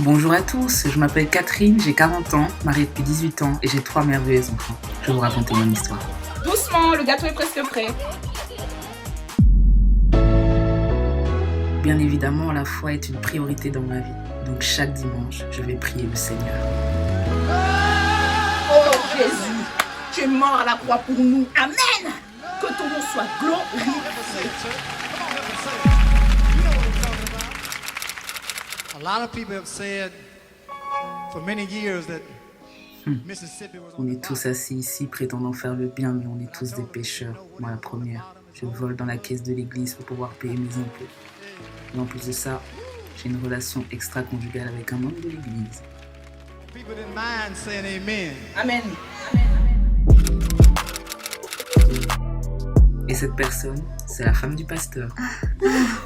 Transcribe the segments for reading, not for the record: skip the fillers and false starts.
Bonjour à tous, je m'appelle Catherine, j'ai 40 ans, mariée depuis 18 ans et j'ai 3 merveilleux enfants. Je vais vous raconter mon histoire. Doucement, le gâteau est presque prêt. Bien évidemment, la foi est une priorité dans ma vie. Donc chaque dimanche, je vais prier le Seigneur. Oh Jésus, tu es mort à la croix pour nous. Amen. Que ton nom soit glorifié. A lot of people have said for many years that Mississippi was On est tous assis ici prétendant faire le bien, mais on est tous des pécheurs. Moi la première, je vole dans la caisse de l'église pour pouvoir payer mes impôts. Et en plus de ça, j'ai une relation extra-conjugale avec un membre de l'église. people didn't mind saying amen. Amen. Et cette personne, c'est la femme du pasteur.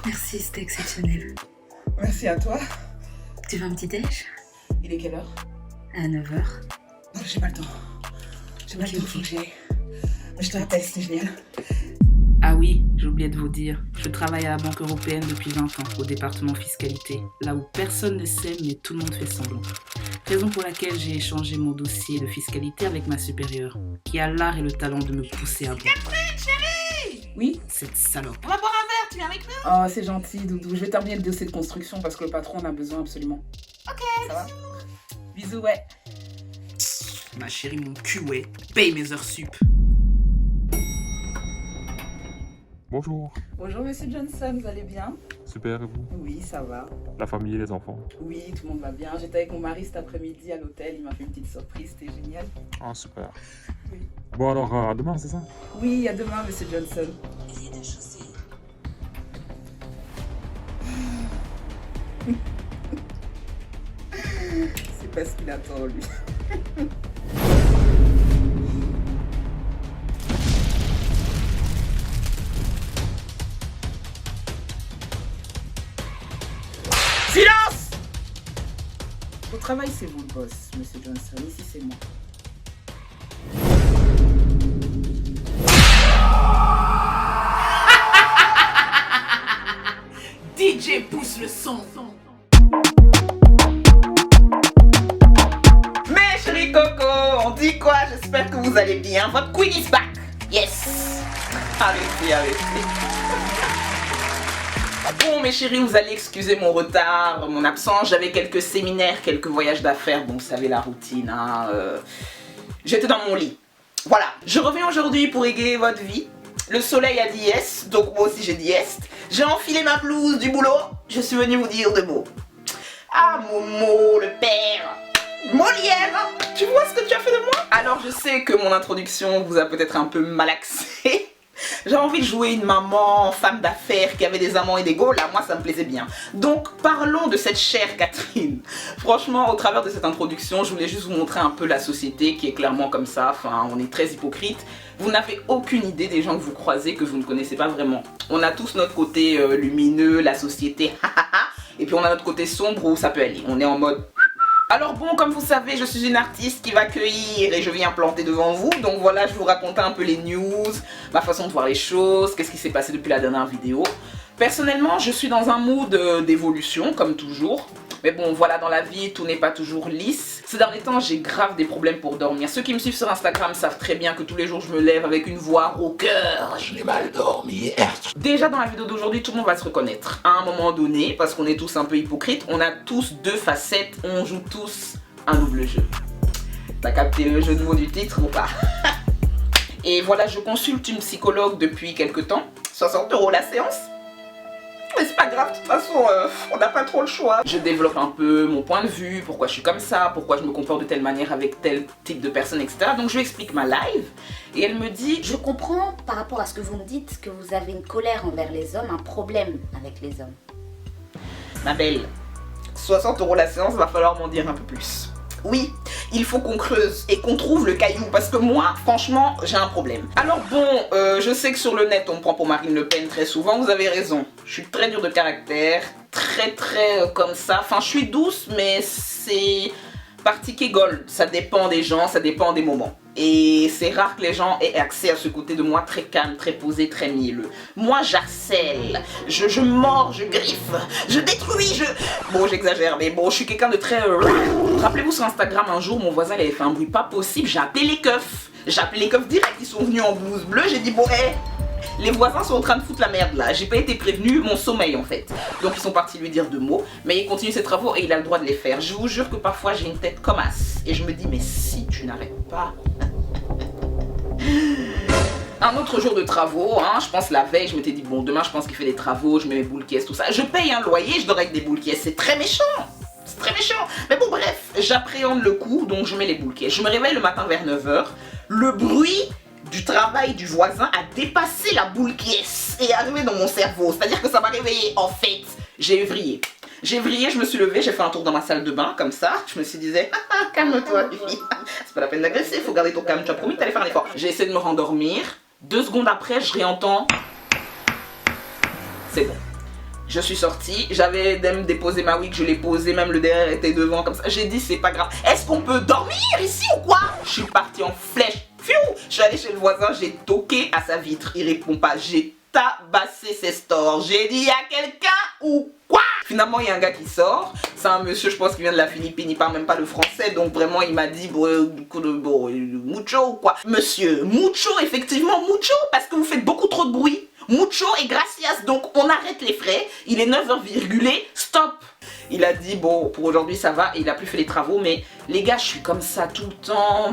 Merci, c'était exceptionnel. Merci à toi. Tu veux un petit déj? Il est quelle heure? À 9h. Non, j'ai pas le temps. J'ai pas le temps, faut que j'y aille. Mais je te rappelle, c'est génial. Ah oui, j'ai oublié de vous dire, je travaille à la Banque européenne depuis 20 ans, au département fiscalité, là où personne ne sait mais tout le monde fait semblant. Raison pour laquelle j'ai échangé mon dossier de fiscalité avec ma supérieure, qui a l'art et le talent de me pousser à bout. Catherine, chérie! Oui? Cette salope. On va boire un verre, tu viens avec nous? Oh, c'est gentil, Doudou. Je vais terminer le dossier de construction parce que le patron en a besoin absolument. Ok. Ça va? Bisous, ouais. Ma chérie, mon cul, ouais, paye mes heures sup. Bonjour, Bonjour, monsieur Johnson, vous allez bien? super et vous? Oui, ça va. La famille et les enfants? Oui, tout le monde va bien. J'étais avec mon mari cet après-midi à l'hôtel. Il m'a fait une petite surprise, c'était génial. Ah super. Oui. Bon alors à demain c'est ça? Oui, à demain, monsieur Johnson. C'est pas ce qu'il attend, lui. Silence! Au travail, c'est vous le boss, monsieur Johnson. Ici, c'est moi. DJ pousse le son. Mes chéris Coco, on dit quoi? J'espère que vous allez bien. Votre queen is back. Yes. Arrêtez. Bon, mes chéris, vous allez excuser mon retard, mon absence. J'avais quelques séminaires, quelques voyages d'affaires. Bon, vous savez la routine, hein. J'étais dans mon lit. Voilà, je reviens aujourd'hui pour égayer votre vie. Le soleil a dit yes, donc moi aussi j'ai dit yes. J'ai enfilé ma blouse du boulot. Je suis venue vous dire 2 mots. Ah, Momo, le père. Molière, tu vois ce que tu as fait de moi? Alors je sais que mon introduction vous a peut-être un peu malaxé. J'ai envie de jouer une maman, femme d'affaires qui avait des amants et des go. Là, moi, ça me plaisait bien. Donc, parlons de cette chère Catherine. Franchement, au travers de cette introduction, je voulais juste vous montrer un peu la société qui est clairement comme ça. Enfin, on est très hypocrite. Vous n'avez aucune idée des gens que vous croisez que vous ne connaissez pas vraiment. On a tous notre côté lumineux, la société, et puis on a notre côté sombre où ça peut aller. On est en mode... Alors bon, comme vous savez, je suis une artiste qui va cueillir et je viens planter devant vous. Donc voilà, je vous raconte un peu les news, ma façon de voir les choses, qu'est-ce qui s'est passé depuis la dernière vidéo. Personnellement, je suis dans un mood d'évolution, comme toujours. Mais bon, voilà, dans la vie, tout n'est pas toujours lisse. Ces derniers temps, j'ai grave des problèmes pour dormir. Ceux qui me suivent sur Instagram savent très bien que tous les jours, je me lève avec une voix rocker. Je n'ai mal dormi. Déjà, dans la vidéo d'aujourd'hui, tout le monde va se reconnaître. À un moment donné, parce qu'on est tous un peu hypocrites, on a tous 2 facettes, on joue tous un double jeu. T'as capté le jeu de mots du titre ou pas? Et voilà, je consulte une psychologue depuis quelques temps. 60 € la séance. Mais c'est pas grave, de toute façon, on n'a pas trop le choix. Je développe un peu mon point de vue, pourquoi je suis comme ça, pourquoi je me comporte de telle manière avec tel type de personne, etc. Donc je lui explique ma live et elle me dit... Je comprends par rapport à ce que vous me dites que vous avez une colère envers les hommes, un problème avec les hommes. Ma belle, 60 € la séance, va falloir m'en dire un peu plus. Oui, il faut qu'on creuse et qu'on trouve le caillou parce que moi, franchement, j'ai un problème. Alors bon, je sais que sur le net, on me prend pour Marine Le Pen très souvent, vous avez raison. Je suis très dure de caractère, très comme ça. Enfin, je suis douce, mais c'est parti qu'égole. Ça dépend des gens, ça dépend des moments. Et c'est rare que les gens aient accès à ce côté de moi très calme, très posé, très mielleux. Moi, j'harcèle, je mords, je griffe, je détruis, Bon, j'exagère, mais bon, je suis quelqu'un de très... Rappelez-vous sur Instagram, un jour, mon voisin il avait fait un bruit pas possible, j'ai appelé les keufs. J'ai appelé les keufs direct, ils sont venus en blouse bleue, j'ai dit, bon, les voisins sont en train de foutre la merde là, j'ai pas été prévenu, mon sommeil en fait. Donc ils sont partis lui dire 2 mots, mais il continue ses travaux et il a le droit de les faire. Je vous jure que parfois j'ai une tête comme as et je me dis mais si tu n'arrêtes pas. Un autre jour de travaux, hein, je pense la veille, je m'étais dit bon demain je pense qu'il fait des travaux, je mets mes boules caisses, tout ça. Je paye un loyer, je dors avec des boules caisses, c'est très méchant. C'est très méchant. Mais bon bref, j'appréhende le coup, donc je mets les boules caisses. Je me réveille le matin vers 9 h, le bruit du travail du voisin a dépassé la boule caisse et est arrivé dans mon cerveau. C'est-à-dire que ça m'a réveillé. En fait, j'ai vrillé. J'ai vrillé, je me suis levée, j'ai fait un tour dans ma salle de bain, comme ça. Je me suis dit, calme-toi, fille. C'est pas la peine d'agresser, faut garder ton calme. Tu as promis que t'allais faire un effort. J'ai essayé de me rendormir. 2 secondes après, je réentends. C'est bon. Je suis sortie, j'avais même déposé ma wig, je l'ai posée, même le derrière était devant, comme ça. J'ai dit, c'est pas grave. Est-ce qu'on peut dormir ici ou quoi? Je suis partie en flèche. Fiou! Je suis allée chez le voisin, j'ai toqué à sa vitre, il répond pas. J'ai tabassé ses stores. J'ai dit, y a quelqu'un ou quoi? Finalement, il y a un gars qui sort. C'est un monsieur, je pense, qui vient de la Philippine, il parle même pas le français. Donc vraiment, il m'a dit, mucho ou quoi? Monsieur, mucho, effectivement, mucho, parce que vous faites beaucoup trop de bruit. Mucho et gracias, donc on arrête les frais. Il est 9 h virgulé, stop. Il a dit, bon, pour aujourd'hui ça va, et il a plus fait les travaux. Mais les gars, je suis comme ça tout le temps.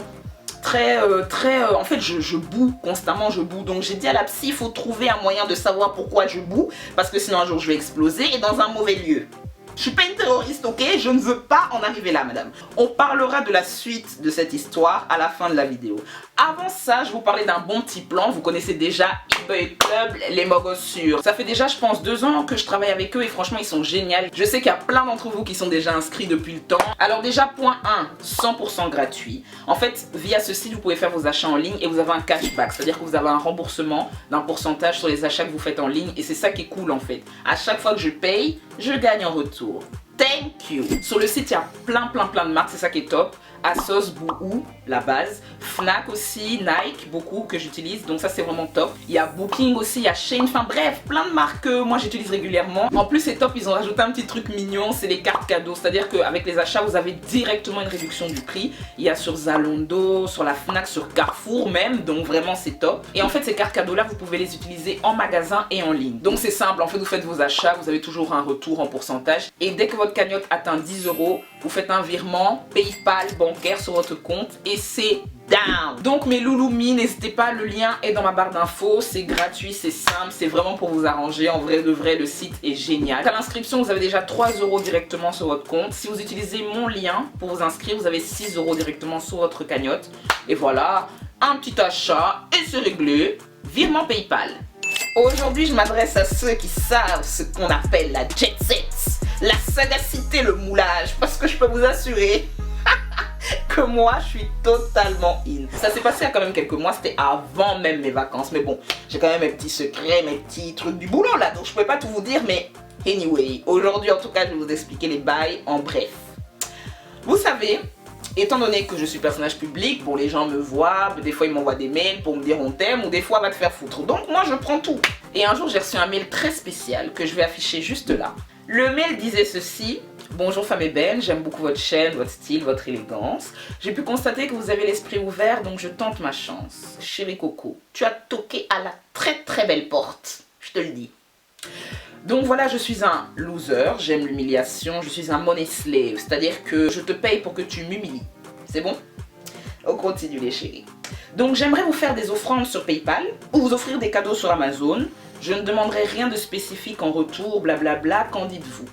En fait je boue constamment, je boue. Donc j'ai dit à la psy, il faut trouver un moyen de savoir pourquoi je boue, parce que sinon un jour je vais exploser et dans un mauvais lieu. Je suis pas une terroriste, ok? Je ne veux pas en arriver là, madame. On parlera de la suite de cette histoire à la fin de la vidéo. Avant ça, je vais vous parler d'un bon petit plan. Vous connaissez déjà eBay Club, les mogossures. Ça fait déjà, je pense, 2 ans que je travaille avec eux et franchement, ils sont géniaux. Je sais qu'il y a plein d'entre vous qui sont déjà inscrits depuis le temps. Alors déjà, point 1, 100% gratuit. En fait, via ce site, vous pouvez faire vos achats en ligne et vous avez un cashback. C'est-à-dire que vous avez un remboursement d'un pourcentage sur les achats que vous faites en ligne et c'est ça qui est cool en fait. À chaque fois que je paye, je gagne en retour. Thank you. Sur le site, il y a plein de marques, c'est ça qui est top. Asos, Boohoo, la base. Fnac aussi, Nike, beaucoup que j'utilise, donc ça c'est vraiment top. Il y a Booking aussi, il y a Shein, enfin bref, plein de marques que moi j'utilise régulièrement. En plus c'est top, ils ont rajouté un petit truc mignon, c'est les cartes cadeaux. C'est-à-dire qu'avec les achats, vous avez directement une réduction du prix. Il y a sur Zalando, sur la Fnac, sur Carrefour même, donc vraiment c'est top. Et en fait ces cartes cadeaux là, vous pouvez les utiliser en magasin et en ligne. Donc c'est simple, en fait vous faites vos achats, vous avez toujours un retour en pourcentage. Et dès que votre cagnotte atteint 10 €, vous faites un virement PayPal bancaire sur votre compte et c'est down. Donc mes louloumis, n'hésitez pas, le lien est dans ma barre d'infos, c'est gratuit, c'est simple, c'est vraiment pour vous arranger. En vrai de vrai, le site est génial. À l'inscription, vous avez déjà 3 € directement sur votre compte. Si vous utilisez mon lien pour vous inscrire, vous avez 6 € directement sur votre cagnotte. Et voilà, un petit achat et c'est réglé. Virement PayPal. Aujourd'hui, je m'adresse à ceux qui savent ce qu'on appelle la jet set, la sagacité, le moulage, parce que je peux vous assurer que moi je suis totalement in. Ça s'est passé il y a quand même quelques mois, c'était avant même mes vacances, mais bon, j'ai quand même mes petits secrets, mes petits trucs du boulot là, donc je pouvais pas tout vous dire, mais anyway, aujourd'hui en tout cas je vais vous expliquer les bails en bref. Vous savez, étant donné que je suis personnage public, bon les gens me voient, des fois ils m'envoient des mails pour me dire on t'aime ou des fois va te faire foutre, donc moi je prends tout. Et un jour j'ai reçu un mail très spécial que je vais afficher juste là. Le mail disait ceci: bonjour femme ébène, j'aime beaucoup votre chaîne, votre style, votre élégance. J'ai pu constater que vous avez l'esprit ouvert, donc je tente ma chance. Chérie Coco, tu as toqué à la très belle porte, je te le dis. Donc voilà, je suis un loser, j'aime l'humiliation, je suis un money slave, c'est-à-dire que je te paye pour que tu m'humilies. C'est bon? On continue les chéris. Donc j'aimerais vous faire des offrandes sur PayPal ou vous offrir des cadeaux sur Amazon. Je ne demanderai rien de spécifique en retour, blablabla, qu'en dites-vous?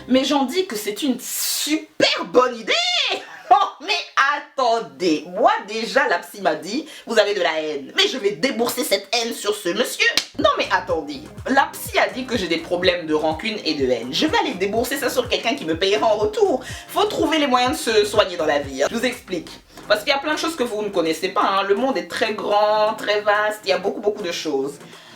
Mais j'en dis que c'est une super bonne idée. Oh mais attendez, moi déjà la psy m'a dit vous avez de la haine, mais je vais débourser cette haine sur ce monsieur. Non mais attendez, la psy a dit que j'ai des problèmes de rancune et de haine. Je vais aller débourser ça sur quelqu'un qui me payera en retour. Faut trouver les moyens de se soigner dans la vie, hein. Je vous explique. Parce qu'il y a plein de choses que vous ne connaissez pas, hein. Le monde est très grand, très vaste, il y a beaucoup de choses.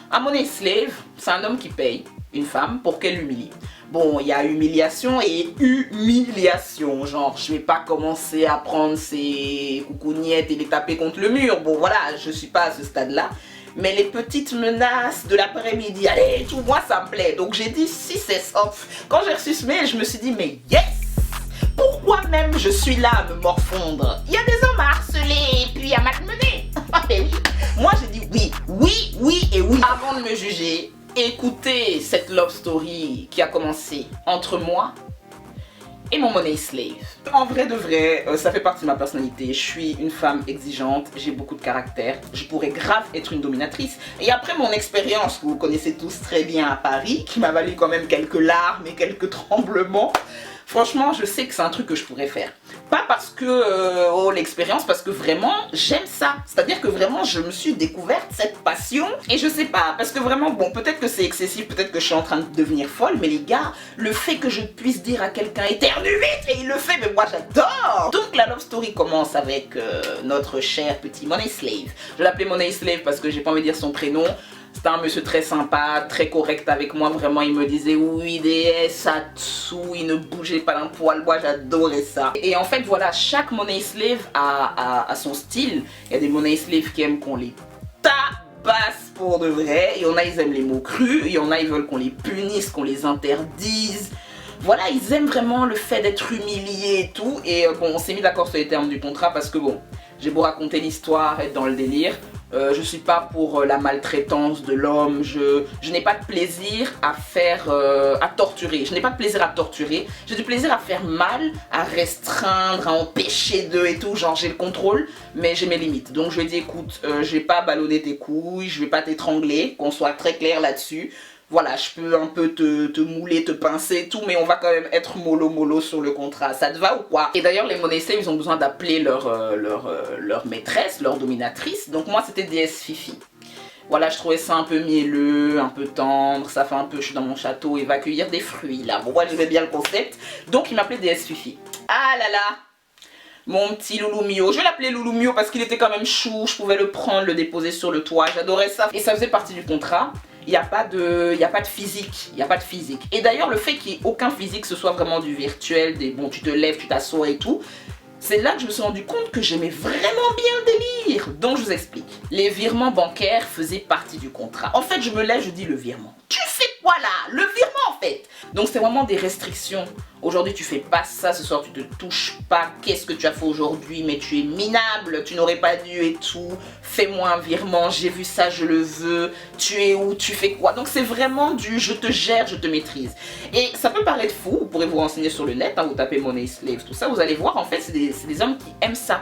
Un money slave, c'est un homme qui paye une femme pour qu'elle l'humilie. Bon, il y a humiliation et humiliation, genre je vais pas commencer à prendre ces coucougnettes et les taper contre le mur, bon voilà, je suis pas à ce stade-là. Mais les petites menaces de l'après-midi, allez, tout moi ça me plaît. Donc j'ai dit si c'est off. Quand j'ai reçu ce mail, je me suis dit mais yes! Pourquoi même je suis là à me morfondre? Il y a des hommes à harceler et puis à malmener. Moi j'ai dit oui, oui, oui et oui. Avant de me juger, écoutez cette love story qui a commencé entre moi et mon money slave. En vrai de vrai, ça fait partie de ma personnalité. Je suis une femme exigeante, j'ai beaucoup de caractère. Je pourrais grave être une dominatrice. Et après mon expérience, que vous connaissez tous très bien à Paris, qui m'a valu quand même quelques larmes et quelques tremblements, franchement, je sais que c'est un truc que je pourrais faire. Pas parce que, oh l'expérience, parce que vraiment, j'aime ça. C'est-à-dire que vraiment, je me suis découverte cette passion. Et je sais pas, parce que vraiment, bon, peut-être que c'est excessif, peut-être que je suis en train de devenir folle, mais les gars, le fait que je puisse dire à quelqu'un éternue vite, et il le fait, mais moi j'adore. Donc la love story commence avec notre cher petit Money Slave. Je l'appelais Money Slave parce que j'ai pas envie de dire son prénom. C'était un monsieur très sympa, très correct avec moi, vraiment il me disait oui déesse, à tout, il ne bougeait pas d'un poil, moi j'adorais ça. Et en fait voilà, chaque money slave a son style. Il y a des money slaves qui aiment qu'on les tabasse pour de vrai, il y en a ils aiment les mots crus, il y en a ils veulent qu'on les punisse, qu'on les interdise. Voilà, ils aiment vraiment le fait d'être humiliés et tout. Et bon, on s'est mis d'accord sur les termes du contrat parce que bon, j'ai beau raconter l'histoire, être dans le délire, je suis pas pour la maltraitance de l'homme, je n'ai pas de plaisir à faire, à torturer, je n'ai pas de plaisir à torturer, j'ai du plaisir à faire mal, à restreindre, à empêcher d'eux et tout, genre j'ai le contrôle, mais j'ai mes limites. Donc je lui ai dit écoute, je vais pas ballonner tes couilles, je vais pas t'étrangler, qu'on soit très clair là-dessus. Voilà, je peux un peu te mouler, te pincer et tout, mais on va quand même être mollo sur le contrat. Ça te va ou quoi? Et d'ailleurs, les money slaves, ils ont besoin d'appeler leur maîtresse, leur dominatrice. Donc moi, c'était déesse Fifi. Voilà, je trouvais ça un peu mielleux, un peu tendre. Ça fait un peu, je suis dans mon château et va cueillir des fruits, là. Bon, moi, j'aimais bien le concept. Donc, il m'appelait déesse Fifi. Ah là là! Mon petit Loulou Mio, je l'appelais Loulou Mio parce qu'il était quand même chou, je pouvais le prendre, le déposer sur le toit, j'adorais ça. Et ça faisait partie du contrat. Il n'y a pas de physique, il n'y a pas de physique. Et d'ailleurs, le fait qu'il n'y ait aucun physique, ce soit vraiment du virtuel, bon, tu te lèves, tu t'assois et tout, c'est là que je me suis rendu compte que j'aimais vraiment bien le délire. Donc, je vous explique. Les virements bancaires faisaient partie du contrat. En fait, je me lève, je dis le virement. Tu fais quoi là? Le virement, en fait. Donc, c'est vraiment des restrictions. Aujourd'hui, tu fais pas ça, ce soir, tu te touches pas. Qu'est-ce que tu as fait aujourd'hui? Mais tu es minable, tu n'aurais pas dû et tout. Fais-moi un virement, j'ai vu ça, je le veux. Tu es où? Tu fais quoi? Donc, c'est vraiment du je te gère, je te maîtrise. Et ça peut paraître fou, vous pourrez vous renseigner sur le net, hein, vous tapez Money Slave, tout ça, vous allez voir, en fait, c'est des hommes qui aiment ça.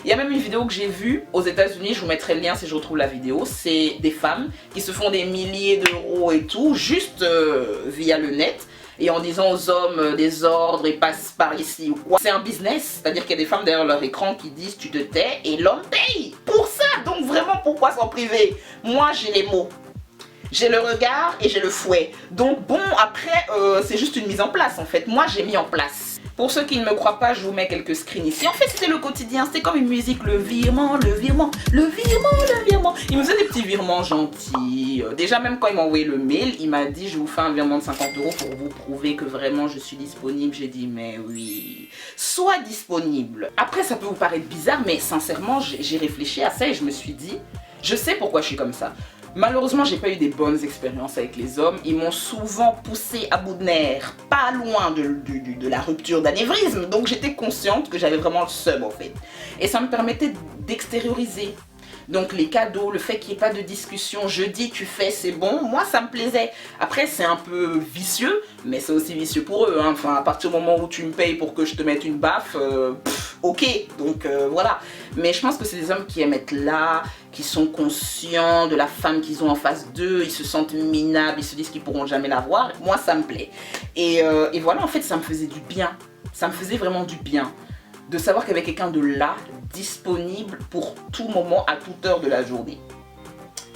Il y a même une vidéo que j'ai vue aux États-Unis, je vous mettrai le lien si je retrouve la vidéo. C'est des femmes qui se font des milliers d'euros et tout, juste via le net. Et en disant aux hommes des ordres et passe par ici ou quoi. C'est un business, c'est-à-dire qu'il y a des femmes derrière leur écran qui disent tu te tais et l'homme paye pour ça. Donc vraiment pourquoi s'en priver? Moi j'ai les mots, j'ai le regard et j'ai le fouet. Donc bon après c'est juste une mise en place en fait. Moi j'ai mis en place. Pour ceux qui ne me croient pas, je vous mets quelques screens ici. En fait, c'était le quotidien, c'était comme une musique, le virement, le virement, le virement, le virement. Il me faisait des petits virements gentils. Déjà, même quand il m'a envoyé le mail, il m'a dit, je vous fais un virement de 50 € pour vous prouver que vraiment je suis disponible. J'ai dit, mais oui, sois disponible. Après, ça peut vous paraître bizarre, mais sincèrement, j'ai réfléchi à ça et je me suis dit, je sais pourquoi je suis comme ça. Malheureusement, j'ai pas eu des bonnes expériences avec les hommes. Ils m'ont souvent poussé à bout de nerfs, pas loin de la rupture d'anévrisme. Donc j'étais consciente que j'avais vraiment le seum en fait. Et ça me permettait d'extérioriser. Donc les cadeaux, le fait qu'il n'y ait pas de discussion, je dis tu fais, c'est bon, moi ça me plaisait. Après c'est un peu vicieux, mais c'est aussi vicieux pour eux, hein. Enfin à partir du moment où tu me payes pour que je te mette une baffe, ok, donc voilà. Mais je pense que c'est des hommes qui aiment être là, qui sont conscients de la femme qu'ils ont en face d'eux, ils se sentent minables, ils se disent qu'ils pourront jamais la voir. Moi ça me plaît. Et voilà, en fait ça me faisait du bien, ça me faisait vraiment du bien. De savoir qu'il y avait quelqu'un de là, disponible pour tout moment, à toute heure de la journée.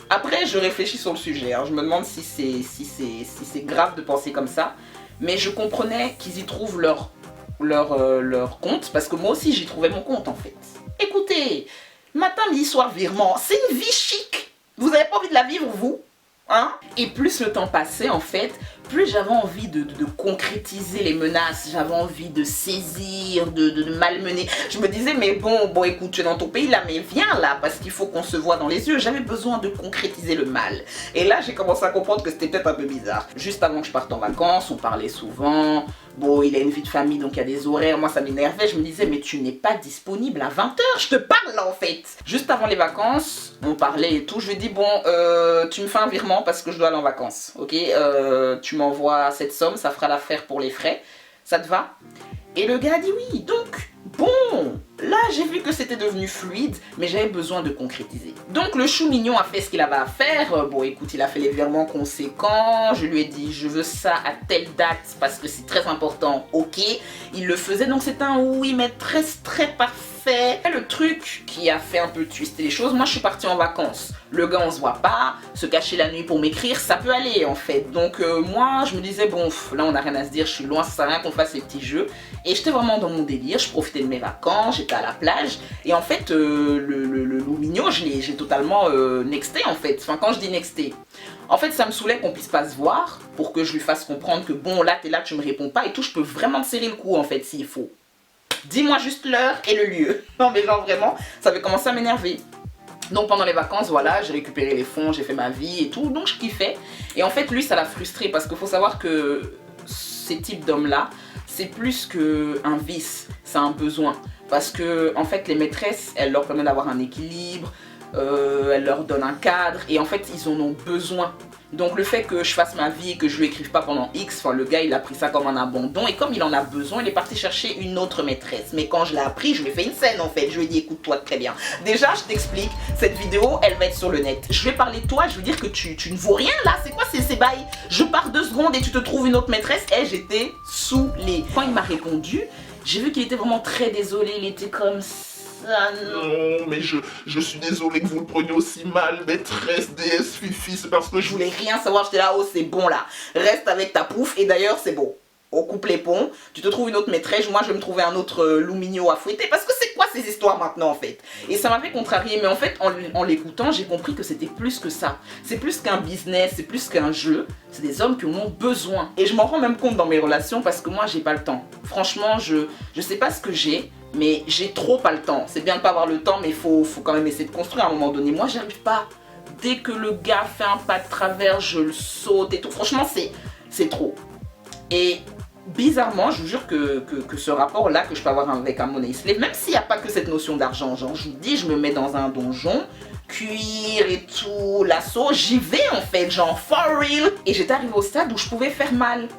Après, je réfléchis sur le sujet, hein. Je me demande si c'est grave de penser comme ça. Mais je comprenais qu'ils y trouvent leur compte, parce que moi aussi j'y trouvais mon compte en fait. Écoutez, matin, midi, soir, virement, c'est une vie chic. Vous n'avez pas envie de la vivre vous? Hein? Et plus le temps passait en fait, plus j'avais envie de concrétiser les menaces, j'avais envie de saisir, de malmener. Je me disais mais bon écoute, tu es dans ton pays là, mais viens là parce qu'il faut qu'on se voit dans les yeux. J'avais besoin de concrétiser le mal. Et là j'ai commencé à comprendre que c'était peut-être un peu bizarre. Juste avant que je parte en vacances, on parlait souvent. Bon, il a une vie de famille donc il y a des horaires, moi ça m'énervait. Je me disais mais tu n'es pas disponible à 20h, je te parle là en fait. Juste avant les vacances, on parlait et tout. Je lui ai dit bon, tu me fais un virement parce que je dois aller en vacances, ok, tu m'envoies cette somme, ça fera l'affaire pour les frais, ça te va? Et le gars a dit oui. Donc bon, là j'ai vu que c'était devenu fluide, mais j'avais besoin de concrétiser. Donc le chou mignon a fait ce qu'il avait à faire. Bon écoute, il a fait les virements conséquents. Je lui ai dit je veux ça à telle date parce que c'est très important, ok. Il le faisait, donc c'est un oui maîtresse très parfait. Le truc qui a fait un peu twister les choses, moi je suis partie en vacances. Le gars on se voit pas, se cacher la nuit pour m'écrire, ça peut aller en fait. Donc moi je me disais bon, là on n'a rien à se dire, je suis loin, ça sert à rien qu'on fasse ces petits jeux. Et j'étais vraiment dans mon délire, je profitais de mes vacances, j'étais à la plage. Et en fait le loup mignon, j'ai totalement nexté en fait. Enfin quand je dis nexté, en fait ça me saoulait qu'on puisse pas se voir pour que je lui fasse comprendre que bon là t'es là, tu me réponds pas et tout, je peux vraiment te serrer le cou en fait s'il faut. Dis-moi juste l'heure et le lieu. Non mais genre vraiment, ça avait commencé à m'énerver. Donc pendant les vacances, voilà, j'ai récupéré les fonds, j'ai fait ma vie et tout, donc je kiffais. Et en fait lui ça l'a frustré parce qu'il faut savoir que ces types d'hommes-là, c'est plus qu'un vice, c'est un besoin. Parce que en fait les maîtresses, elles leur permettent d'avoir un équilibre, elles leur donnent un cadre et en fait ils en ont besoin. Donc le fait que je fasse ma vie et que je lui écrive pas pendant X, enfin le gars il a pris ça comme un abandon et comme il en a besoin, il est parti chercher une autre maîtresse. Mais quand je l'ai appris, je lui ai fait une scène en fait. Je lui ai dit écoute-toi très bien. Déjà je t'explique, cette vidéo elle va être sur le net. Je vais parler de toi, je veux dire que tu ne vaux rien là, c'est quoi ces bails? Je pars 2 secondes et tu te trouves une autre maîtresse. Et j'étais saoulée. Quand il m'a répondu, j'ai vu qu'il était vraiment très désolé, il était comme ça. Non, mais je suis désolée que vous le preniez aussi mal, maîtresse, déesse, fifi, c'est parce que Je voulais rien savoir, j'étais là, oh c'est bon là, reste avec ta pouffe et d'ailleurs c'est bon. On coupe les ponts, tu te trouves une autre maîtresse, moi je vais me trouver un autre loup mignon à fouetter parce que c'est quoi ces histoires maintenant en fait? Et ça m'avait contrarié, mais en fait en l'écoutant j'ai compris que c'était plus que ça. C'est plus qu'un business, c'est plus qu'un jeu, c'est des hommes qui en ont besoin. Et je m'en rends même compte dans mes relations parce que moi j'ai pas le temps. Franchement je sais pas ce que j'ai, mais j'ai trop pas le temps. C'est bien de pas avoir le temps mais faut quand même essayer de construire à un moment donné. Moi j'arrive pas. Dès que le gars fait un pas de travers, je le saute et tout. Franchement c'est trop. Et bizarrement, je vous jure que ce rapport-là que je peux avoir avec un money slave, même s'il n'y a pas que cette notion d'argent, genre je vous dis, je me mets dans un donjon, cuir et tout, lasso, j'y vais en fait, genre for real. Et j'étais arrivée au stade où je pouvais faire mal.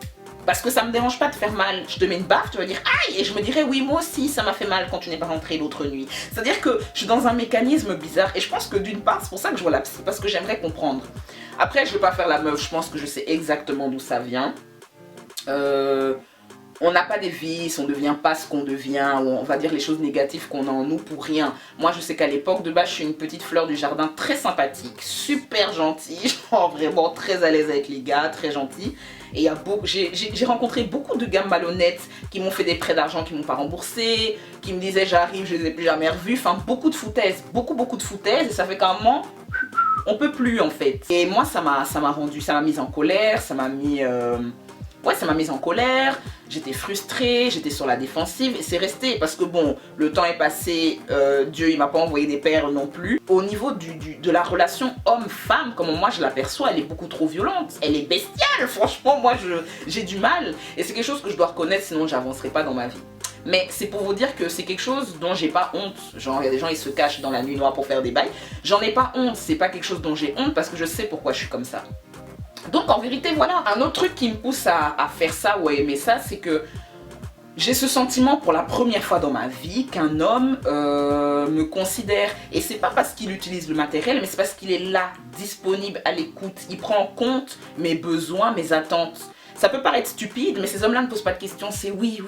Parce que ça me dérange pas de faire mal. Je te mets une baffe, tu vas dire aïe, et je me dirais oui moi aussi ça m'a fait mal quand tu n'es pas rentré l'autre nuit. C'est-à-dire que je suis dans un mécanisme bizarre et je pense que d'une part c'est pour ça que je vois la psy, parce que j'aimerais comprendre. Après je vais pas faire la meuf, je pense que je sais exactement d'où ça vient. On n'a pas des vices, on ne devient pas ce qu'on devient, ou on va dire les choses négatives qu'on a en nous pour rien. Moi je sais qu'à l'époque de base je suis une petite fleur du jardin très sympathique, super gentille, genre vraiment très à l'aise avec les gars, très gentille. Et j'ai rencontré beaucoup de gars malhonnêtes qui m'ont fait des prêts d'argent qui m'ont pas remboursé, qui me disaient j'arrive, je les ai plus jamais revus, enfin beaucoup de foutaises, beaucoup de foutaises, et ça fait qu'à un moment, on peut plus en fait. Et moi ça m'a mise en colère, ça m'a mis... Ouais, ça m'a mise en colère, j'étais frustrée, j'étais sur la défensive et c'est resté parce que bon, le temps est passé, Dieu il m'a pas envoyé des pères non plus. Au niveau de la relation homme-femme, comme moi je l'aperçois, elle est beaucoup trop violente, elle est bestiale, franchement moi j'ai du mal et c'est quelque chose que je dois reconnaître sinon j'avancerai pas dans ma vie. Mais c'est pour vous dire que c'est quelque chose dont j'ai pas honte. Genre il y a des gens ils se cachent dans la nuit noire pour faire des bails, j'en ai pas honte, c'est pas quelque chose dont j'ai honte parce que je sais pourquoi je suis comme ça. Donc en vérité voilà, un autre truc qui me pousse à faire ça ou à aimer ça, c'est que j'ai ce sentiment pour la première fois dans ma vie qu'un homme me considère, et c'est pas parce qu'il utilise le matériel, mais c'est parce qu'il est là, disponible, à l'écoute, il prend en compte mes besoins, mes attentes. Ça peut paraître stupide, mais ces hommes-là ne posent pas de questions, c'est oui,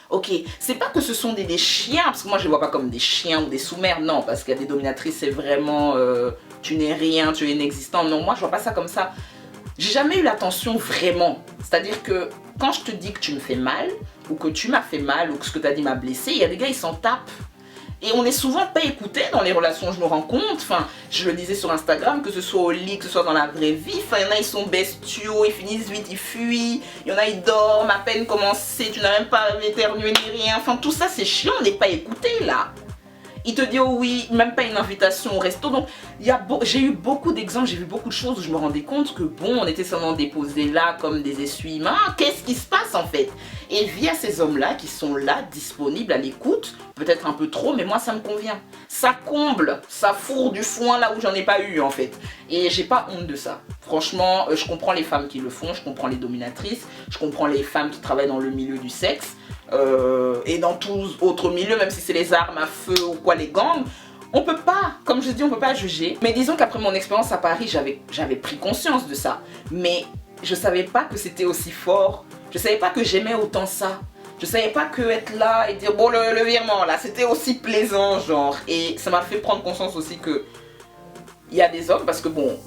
ok. C'est pas que ce sont des chiens, parce que moi je les vois pas comme des chiens ou des sous-mères, non, parce qu'il y a des dominatrices, c'est vraiment tu n'es rien, tu es inexistant, non, moi je vois pas ça comme ça. J'ai jamais eu l'attention vraiment, c'est-à-dire que quand je te dis que tu me fais mal, ou que tu m'as fait mal, ou que ce que tu as dit m'a blessé, il y a des gars ils s'en tapent. Et on est souvent pas écouté dans les relations, je me rends compte. Enfin, je le disais sur Instagram, que ce soit au lit, que ce soit dans la vraie vie. Enfin, il y en a, ils sont bestiaux, ils finissent vite, ils fuient. Il y en a, ils dorment, à peine commencé, tu n'as même pas éternué ni rien. Enfin, tout ça, c'est chiant, on n'est pas écouté là. Il te dit oh oui, même pas une invitation au resto. Donc j'ai eu beaucoup d'exemples, j'ai vu beaucoup de choses où je me rendais compte que bon, on était seulement déposés là comme des essuie-mains. Qu'est-ce qui se passe en fait? Et via ces hommes-là qui sont là, disponibles à l'écoute, peut-être un peu trop, mais moi ça me convient. Ça comble, ça fourre du foin là où j'en ai pas eu en fait. Et j'ai pas honte de ça. Franchement, je comprends les femmes qui le font, je comprends les dominatrices, je comprends les femmes qui travaillent dans le milieu du sexe. Et dans tous autres milieux, même si c'est les armes à feu ou quoi, les gangs, on peut pas, comme je dis, on peut pas juger. Mais disons qu'après mon expérience à Paris, j'avais pris conscience de ça. Mais je savais pas que c'était aussi fort. Je savais pas que j'aimais autant ça. Je savais pas que être là et dire bon le virement là, c'était aussi plaisant genre. Et ça m'a fait prendre conscience aussi que il y a des hommes parce que bon,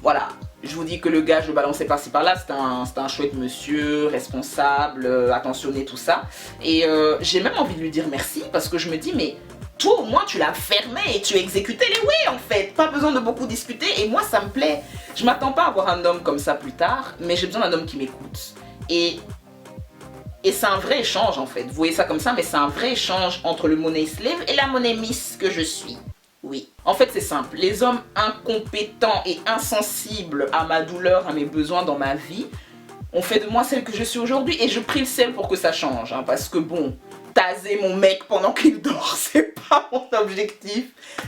voilà. Je vous dis que le gars, je le balançais par-ci par-là, c'était un chouette monsieur, responsable, attentionné, tout ça. Et j'ai même envie de lui dire merci parce que je me dis, mais toi au moins tu l'as fermé et tu exécutais les oui en fait. Pas besoin de beaucoup discuter et moi ça me plaît. Je m'attends pas à avoir un homme comme ça plus tard, mais j'ai besoin d'un homme qui m'écoute. Et c'est un vrai échange en fait. Vous voyez ça comme ça, mais c'est un vrai échange entre le money slave et la money miss que je suis. Oui. En fait, c'est simple. Les hommes incompétents et insensibles à ma douleur, à mes besoins dans ma vie, ont fait de moi celle que je suis aujourd'hui. Et je prie le ciel pour que ça change. Hein, parce que bon, taser mon mec pendant qu'il dort, c'est pas mon objectif.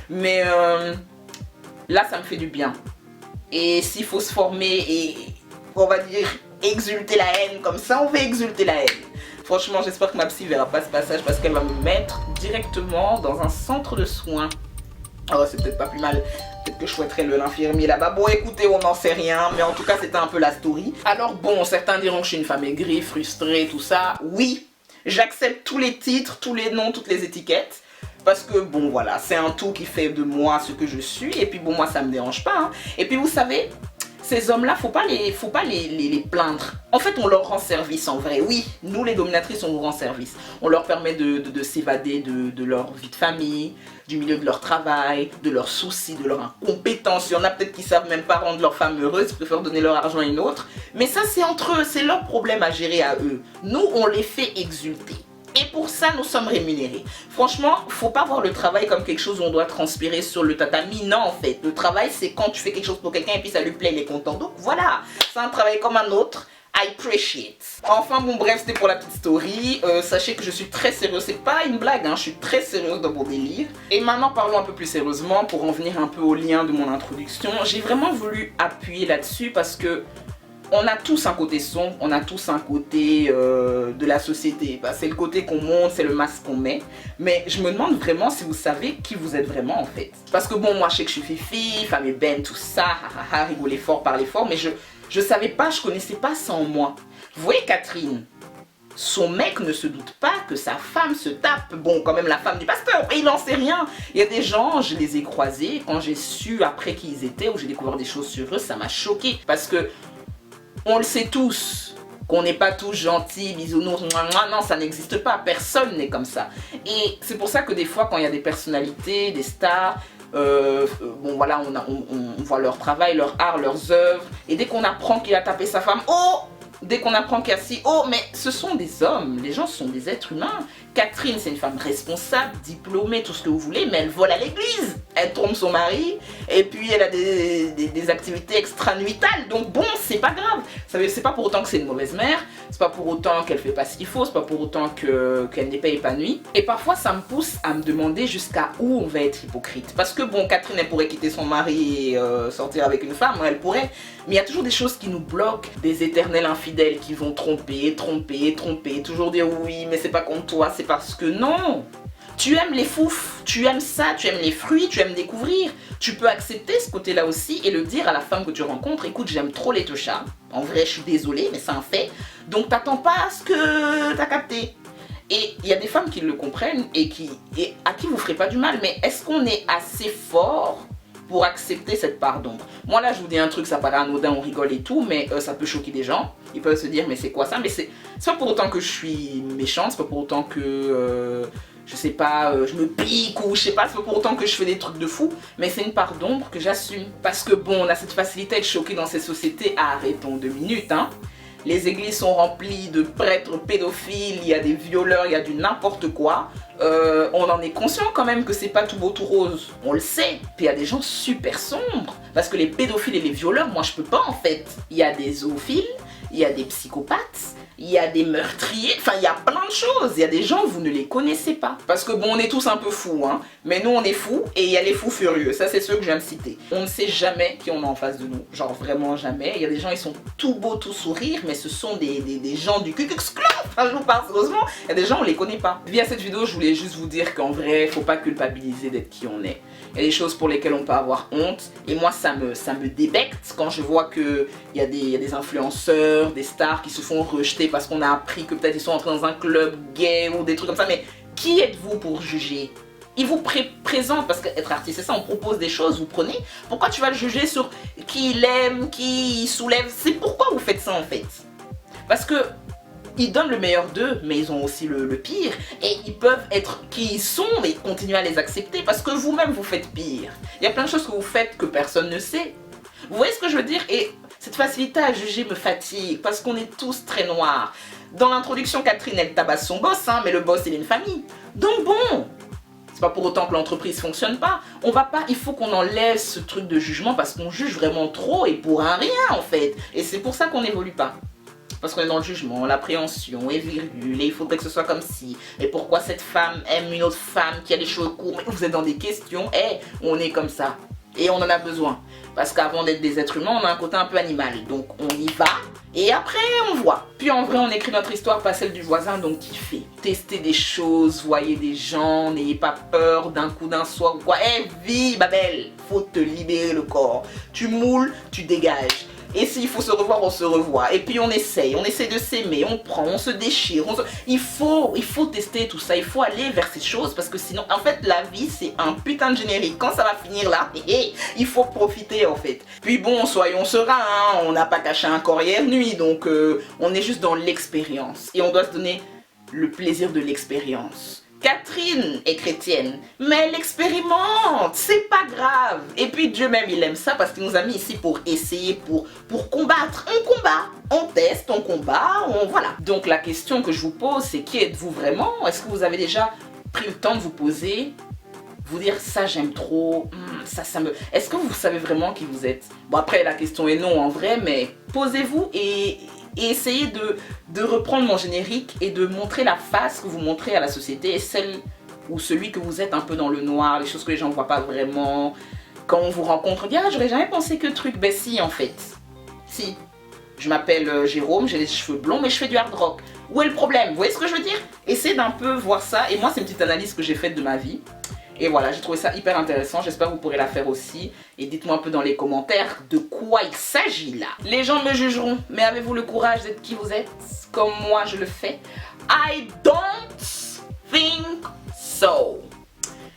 Mais là, ça me fait du bien. Et s'il faut se former et, on va dire, exulter la haine comme ça, on va exulter la haine. Franchement, j'espère que ma psy verra pas ce passage parce qu'elle va me mettre directement dans un centre de soins. Oh, c'est peut-être pas plus mal. Peut-être que je souhaiterais l'infirmier là-bas. Bon, écoutez, on n'en sait rien. Mais en tout cas, c'était un peu la story. Alors bon, certains diront que je suis une femme aigrie, frustrée, tout ça. Oui, j'accepte tous les titres, tous les noms, toutes les étiquettes. Parce que bon, voilà, c'est un tout qui fait de moi ce que je suis. Et puis bon, moi, ça me dérange pas. Hein. Et puis vous savez, ces hommes-là, faut pas les plaindre. En fait, on leur rend service en vrai. Oui, nous les dominatrices, on vous rend service. On leur permet de s'évader de leur vie de famille, du milieu de leur travail, de leurs soucis, de leur incompétence. Il y en a peut-être qui savent même pas rendre leur femme heureuse, ils préfèrent donner leur argent à une autre. Mais ça, c'est entre eux, c'est leur problème à gérer à eux. Nous, on les fait exulter. Et pour ça, nous sommes rémunérés. Franchement, faut pas voir le travail comme quelque chose où on doit transpirer sur le tatami. Non, en fait. Le travail, c'est quand tu fais quelque chose pour quelqu'un et puis ça lui plaît, il est content. Donc voilà, c'est un travail comme un autre. I appreciate. Enfin bon bref, c'était pour la petite story. Sachez que je suis très sérieuse, c'est pas une blague, hein, je suis très sérieuse dans mon délire. Et maintenant parlons un peu plus sérieusement pour en venir un peu au lien de mon introduction. J'ai vraiment voulu appuyer là-dessus parce que on a tous un côté sombre, on a tous un côté de la société. Bah, c'est le côté qu'on monte, c'est le masque qu'on met. Mais je me demande vraiment si vous savez qui vous êtes vraiment en fait. Parce que bon, moi je sais que je suis fifi, femme ébène, tout ça, rigoler fort, parler fort, mais je savais pas, je connaissais pas ça en moi. Vous voyez Catherine, son mec ne se doute pas que sa femme se tape. Bon, quand même la femme du pasteur, mais il n'en sait rien. Il y a des gens, je les ai croisés, quand j'ai su après qui ils étaient, ou j'ai découvert des choses sur eux, ça m'a choquée. Parce que on le sait tous, qu'on n'est pas tous gentils, bisounours, non, ça n'existe pas, personne n'est comme ça. Et c'est pour ça que des fois, quand il y a des personnalités, des stars, bon voilà, on voit leur travail, leur art, leurs œuvres, et dès qu'on apprend qu'il a tapé sa femme, oh! Dès qu'on apprend qu'il y a si, oh, mais ce sont des hommes, les gens sont des êtres humains. Catherine, c'est une femme responsable, diplômée, tout ce que vous voulez, mais elle vole à l'église. Elle trompe son mari, et puis elle a des activités extranuitales. Donc bon, c'est pas grave. C'est pas pour autant que c'est une mauvaise mère, c'est pas pour autant qu'elle fait pas ce qu'il faut, c'est pas pour autant qu'elle n'est pas épanouie. Et parfois, ça me pousse à me demander jusqu'à où on va être hypocrite. Parce que bon, Catherine, elle pourrait quitter son mari et sortir avec une femme, elle pourrait. Mais il y a toujours des choses qui nous bloquent, des éternels infidèles qui vont tromper, toujours dire oui, mais c'est pas contre toi, c'est parce que non. Tu aimes les foufs, tu aimes ça, tu aimes les fruits, tu aimes découvrir. Tu peux accepter ce côté-là aussi et le dire à la femme que tu rencontres, écoute, j'aime trop les teuchards. En vrai, je suis désolée, mais c'est un fait. Donc t'attends pas à ce que t'as capté. Et il y a des femmes qui le comprennent et à qui vous ferez pas du mal, mais est-ce qu'on est assez fort pour accepter cette part d'ombre? Moi là je vous dis un truc, ça paraît anodin, on rigole et tout, mais ça peut choquer des gens. Ils peuvent se dire mais c'est quoi ça? Mais c'est pas pour autant que je suis méchante, c'est pas pour autant que je sais pas, je me pique ou je sais pas, c'est pas pour autant que je fais des trucs de fou, mais c'est une part d'ombre que j'assume. Parce que bon, on a cette facilité à être choqué dans ces sociétés, arrêtons 2 minutes, hein. Les églises sont remplies de prêtres pédophiles, il y a des violeurs, il y a du n'importe quoi. On en est conscient quand même que c'est pas tout beau tout rose, on le sait. Puis il y a des gens super sombres, parce que les pédophiles et les violeurs, moi je peux pas en fait. Il y a des zoophiles, il y a des psychopathes, il y a des meurtriers, enfin il y a plein de choses. Il y a des gens, vous ne les connaissez pas. Parce que bon, on est tous un peu fous, hein. Mais nous on est fous, et il y a les fous furieux, ça c'est ceux que je viens de citer. On ne sait jamais qui on a en face de nous, genre vraiment jamais. Il y a des gens, ils sont tout beaux, tout sourire, mais ce sont des gens du Ku Klux Klan. Enfin je vous parle sérieusement, il y a des gens on les connaît pas. Via cette vidéo, je voulais juste vous dire qu'en vrai, faut pas culpabiliser d'être qui on est. Il y a des choses pour lesquelles on peut avoir honte, et moi ça me débecte quand je vois que il y a des influenceurs, des stars qui se font rejeter parce qu'on a appris que peut-être ils sont entrés dans un club gay ou des trucs comme ça. Mais qui êtes-vous pour juger? Il vous présente, parce qu'être artiste c'est ça, on propose des choses, vous prenez. Pourquoi tu vas le juger sur qui il aime, qui il soulève? C'est pourquoi vous faites ça en fait. Parce que ils donnent le meilleur d'eux, mais ils ont aussi le pire. Et ils peuvent être qui ils sont, mais continuer à les accepter parce que vous-même vous faites pire. Il y a plein de choses que vous faites que personne ne sait. Vous voyez ce que je veux dire? Et cette facilité à juger me fatigue parce qu'on est tous très noirs. Dans l'introduction, Catherine, elle tabasse son boss, hein, mais le boss, il est une famille. Donc bon, c'est pas pour autant que l'entreprise fonctionne pas. On va pas, il faut qu'on enlève ce truc de jugement parce qu'on juge vraiment trop et pour un rien en fait. Et c'est pour ça qu'on n'évolue pas. Parce qu'on est dans le jugement, l'appréhension, et virgule, et il faudrait que ce soit comme ci. Et pourquoi cette femme aime une autre femme qui a les cheveux courts? Mais vous êtes dans des questions, et on est comme ça. Et on en a besoin. Parce qu'avant d'être des êtres humains, on a un côté un peu animal. Donc on y va, et après on voit. Puis en vrai, on écrit notre histoire, pas celle du voisin, donc kiffez. Testez des choses, voyez des gens, n'ayez pas peur d'un coup d'un soir ou quoi. Vis, ma belle, faut te libérer le corps. Tu moules, tu dégages. Et s'il faut se revoir, on se revoit. Et puis on essaye de s'aimer, on prend, on se déchire. Il faut tester tout ça, il faut aller vers ces choses parce que sinon, en fait, la vie, c'est un putain de générique. Quand ça va finir là, il faut profiter en fait. Puis bon, soyons sereins, hein, on n'a pas caché un corps hier nuit, donc on est juste dans l'expérience. Et on doit se donner le plaisir de l'expérience. Catherine est chrétienne, mais elle expérimente, c'est pas grave. Et puis Dieu même, il aime ça parce qu'il nous a mis ici pour essayer, pour combattre. On combat, on teste, on combat, voilà. Donc la question que je vous pose, c'est qui êtes-vous vraiment? Est-ce que vous avez déjà pris le temps de vous poser, vous dire ça j'aime trop, ça me... Est-ce que vous savez vraiment qui vous êtes? Bon après la question est non en vrai, mais posez-vous et essayez de reprendre mon générique et de montrer la face que vous montrez à la société et celle ou celui que vous êtes un peu dans le noir, les choses que les gens ne voient pas vraiment. Quand on vous rencontre, on dit ah j'aurais jamais pensé que truc, ben si en fait, si. Je m'appelle Jérôme, j'ai les cheveux blonds mais je fais du hard rock. Où est le problème? Vous voyez ce que je veux dire? Essayez d'un peu voir ça et moi c'est une petite analyse que j'ai faite de ma vie. Et voilà, j'ai trouvé ça hyper intéressant, j'espère que vous pourrez la faire aussi. Et dites-moi un peu dans les commentaires de quoi il s'agit là. Les gens me jugeront, mais avez-vous le courage d'être qui vous êtes? Comme moi je le fais? I don't think so.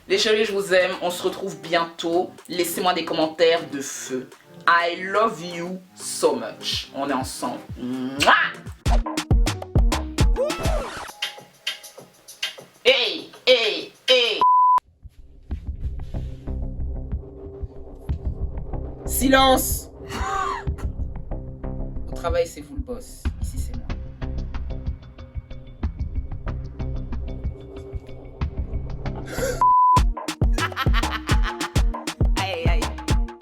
Les chéris, je vous aime, on se retrouve bientôt. Laissez-moi des commentaires de feu. I love you so much. On est ensemble. Mouah! Hey, hey, hey! Silence! Au travail, c'est vous le boss. Ici, c'est moi.